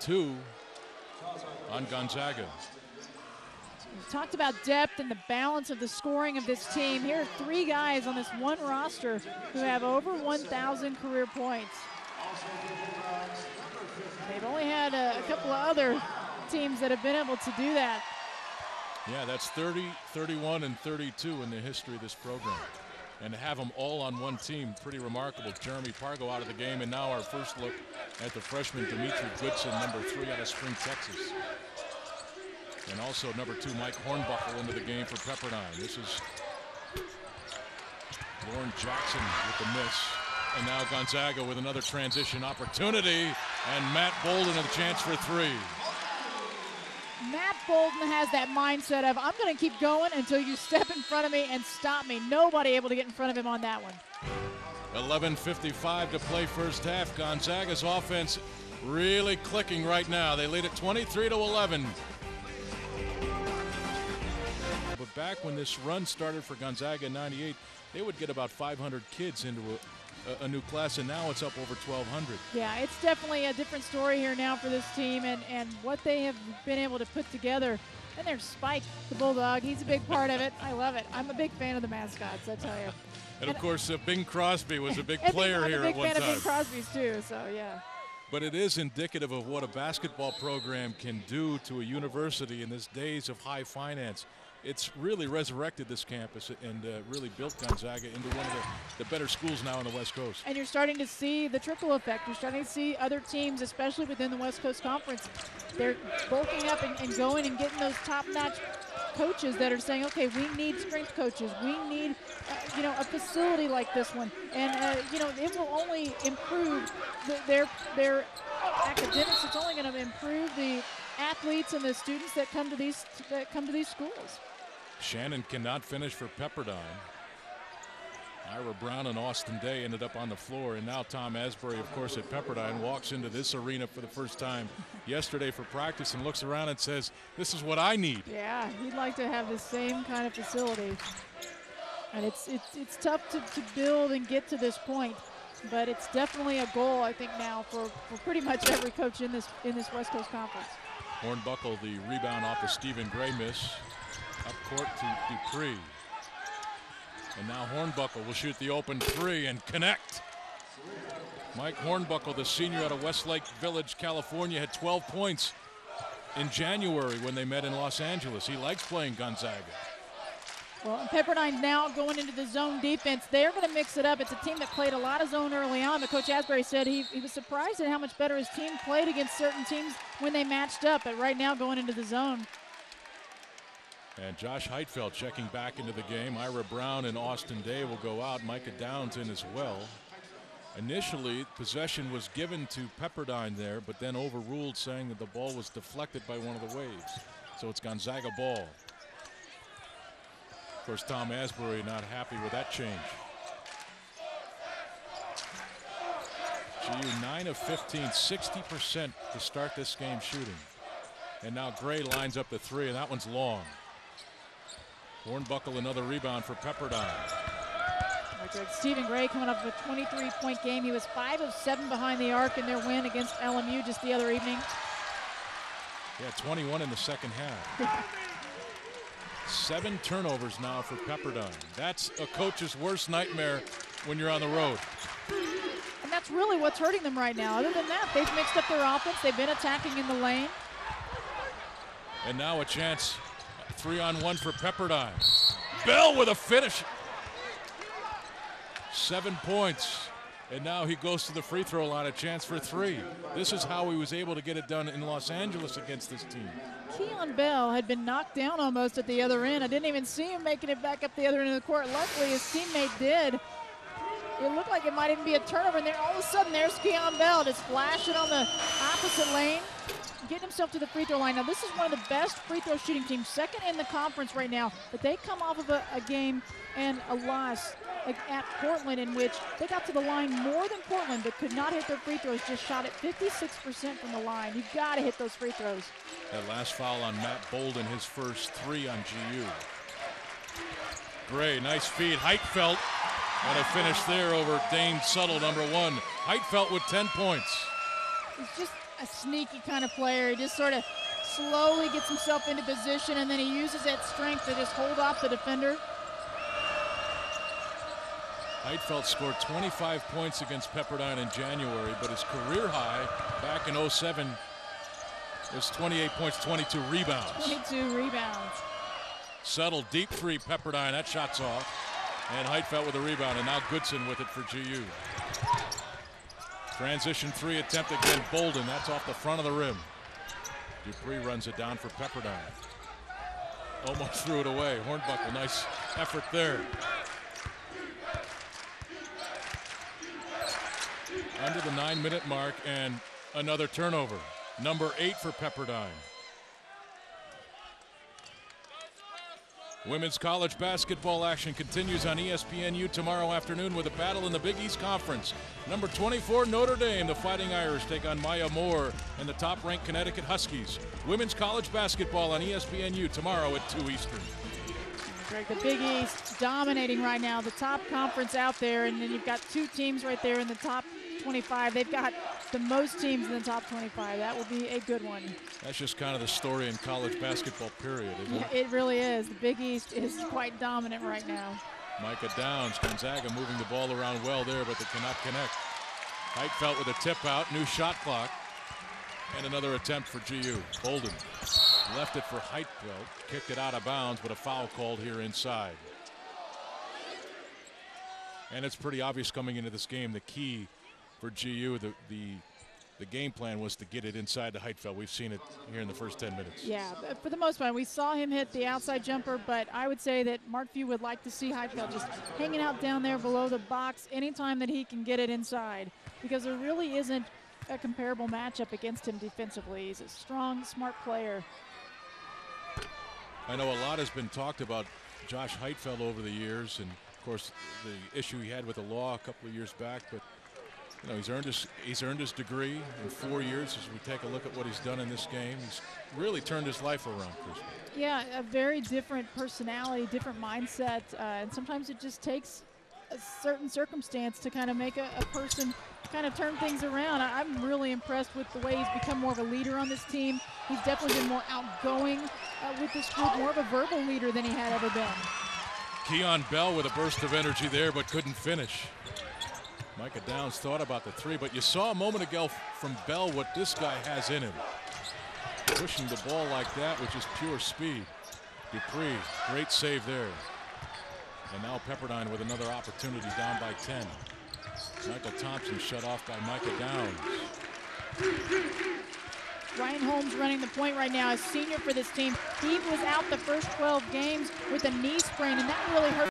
2 on Gonzaga. We've talked about depth and the balance of the scoring of this team. Here are 3 guys on this one roster who have over 1,000 career points. They've only had a couple of other teams that have been able to do that. Yeah, that's 30, 31, and 32 in the history of this program. And to have them all on one team, pretty remarkable. Jeremy Pargo out of the game, and now our first look at the freshman Dimitri Goodson, number 3 out of Spring, Texas. And also number 2, Mike Hornbuckle into the game for Pepperdine. This is Lauren Jackson with the miss. And now Gonzaga with another transition opportunity, and Matt Bolden with a chance for 3. Matt Bolden has that mindset of, I'm going to keep going until you step in front of me and stop me. Nobody able to get in front of him on that one. 11:55 to play first half. Gonzaga's offense really clicking right now. They lead at 23-11. But back when this run started for Gonzaga in '98, they would get about 500 kids into a new class, and now it's up over 1,200. Yeah, it's definitely a different story here now for this team, and what they have been able to put together. And there's Spike, the Bulldog. He's a big part of it. I love it. I'm a big fan of the mascots, I tell you. And of course, Bing Crosby was a big player here at one time. I'm a big fan of Bing Crosby's too, so yeah. But it is indicative of what a basketball program can do to a university in this days of high finance. It's really resurrected this campus and really built Gonzaga into one of the better schools now on the West Coast. And you're starting to see the trickle effect. You're starting to see other teams, especially within the West Coast Conference, they're bulking up and going and getting those top-notch coaches that are saying, okay, we need strength coaches. We need, a facility like this one. And, it will only improve their academics. It's only going to improve the athletes and the students that come to these schools. Shannon cannot finish for Pepperdine. Ira Brown and Austin Day ended up on the floor, and now Tom Asbury, of course, at Pepperdine, walks into this arena for the first time yesterday for practice and looks around and says, this is what I need. Yeah, he'd like to have the same kind of facility. And it's tough to build and get to this point, but it's definitely a goal, I think, now for pretty much every coach in this West Coast Conference. Hornbuckle, the rebound off the Stephen Gray miss. Up court to Dupree. And now Hornbuckle will shoot the open 3 and connect. Mike Hornbuckle, the senior out of Westlake Village, California, had 12 points in January when they met in Los Angeles. He likes playing Gonzaga. Well, Pepperdine now going into the zone defense. They're going to mix it up. It's a team that played a lot of zone early on, but Coach Asbury said he was surprised at how much better his team played against certain teams when they matched up, but right now going into the zone. And Josh Heitfeld checking back into the game. Ira Brown and Austin Day will go out. Micah Downs in as well. Initially, possession was given to Pepperdine there, but then overruled, saying that the ball was deflected by one of the Waves. So it's Gonzaga ball. Of course, Tom Asbury not happy with that change. GU 9 of 15, 60% to start this game shooting. And now Gray lines up the 3, and that one's long. Hornbuckle, another rebound for Pepperdine. Stephen Gray coming up with a 23-point game. He was 5 of 7 behind the arc in their win against LMU just the other evening. Yeah, 21 in the second half. 7 turnovers now for Pepperdine. That's a coach's worst nightmare when you're on the road. And that's really what's hurting them right now. Other than that, they've mixed up their offense. They've been attacking in the lane. And now a chance, 3-on-1 for Pepperdine. Bell with a finish. 7 points. And now he goes to the free throw line, a chance for 3. This is how he was able to get it done in Los Angeles against this team. Keon Bell had been knocked down almost at the other end. I didn't even see him making it back up the other end of the court. Luckily, his teammate did. It looked like it might even be a turnover, and then all of a sudden, there's Keon Bell just flashing on the opposite lane, getting himself to the free throw line. Now, this is one of the best free throw shooting teams, second in the conference right now, but they come off of a game and a loss at Portland in which they got to the line more than Portland but could not hit their free throws, just shot at 56% from the line. You've got to hit those free throws. That last foul on Matt Bolden, his first 3 on GU. Gray, nice feed. Heitfeld, and a finish there over Dane Suttle, number 1. Heitfeld with 10 points. He's just a sneaky kind of player. He just sort of slowly gets himself into position, and then he uses that strength to just hold off the defender. Heitfeld scored 25 points against Pepperdine in January, but his career high back in 07 was 28 points, 22 rebounds. 22 rebounds. Settled deep three, Pepperdine. That shot's off. And Heitfeld with a rebound, and now Goodson with it for GU. Transition three attempt again. Bolden. That's off the front of the rim. Dupree runs it down for Pepperdine. Almost threw it away. Hornbuckle, nice effort there. Under the 9-minute mark, and another turnover. Number 8 for Pepperdine. Women's college basketball action continues on ESPNU tomorrow afternoon with a battle in the Big East Conference. Number 24 Notre Dame, the Fighting Irish, take on Maya Moore and the top-ranked Connecticut Huskies. Women's college basketball on ESPNU tomorrow at 2 Eastern. The Big East dominating right now, the top conference out there, and then you've got 2 teams right there in the top 25. They've got the most teams in the top 25. That will be a good one. That's just kind of the story in college basketball, period, isn't it? It really is. The Big East is quite dominant right now. Micah Downs, Gonzaga moving the ball around well there, but they cannot connect. Heitfeld with a tip out, new shot clock, and another attempt for GU. Bolden left it for Heitfeld, kicked it out of bounds, but a foul called here inside. And it's pretty obvious coming into this game, the key for GU, the game plan was to get it inside to Heitfeld. We've seen it here in the first 10 minutes. Yeah, for the most part, we saw him hit the outside jumper, but I would say that Mark Few would like to see Heitfeld just hanging out down there below the box anytime that he can get it inside, because there really isn't a comparable matchup against him defensively. He's a strong, smart player. I know a lot has been talked about Josh Heitfeld over the years, and of course the issue he had with the law a couple of years back, but you know, he's earned his degree in 4 years. As we take a look at what he's done in this game, he's really turned his life around, Chris. Yeah, a very different personality, different mindset, and sometimes it just takes a certain circumstance to kind of make a person kind of turn things around. I'm really impressed with the way he's become more of a leader on this team. He's definitely been more outgoing with this group, more of a verbal leader than he had ever been. Keon Bell with a burst of energy there, but couldn't finish. Micah Downs thought about the three, but you saw a moment ago from Bell what this guy has in him. Pushing the ball like that with just pure speed. Dupree, great save there. And now Pepperdine with another opportunity, down by 10. Michael Thompson shut off by Micah Downs. Ryan Holmes running the point right now, a senior for this team. He was out the first 12 games with a knee sprain, and that really hurt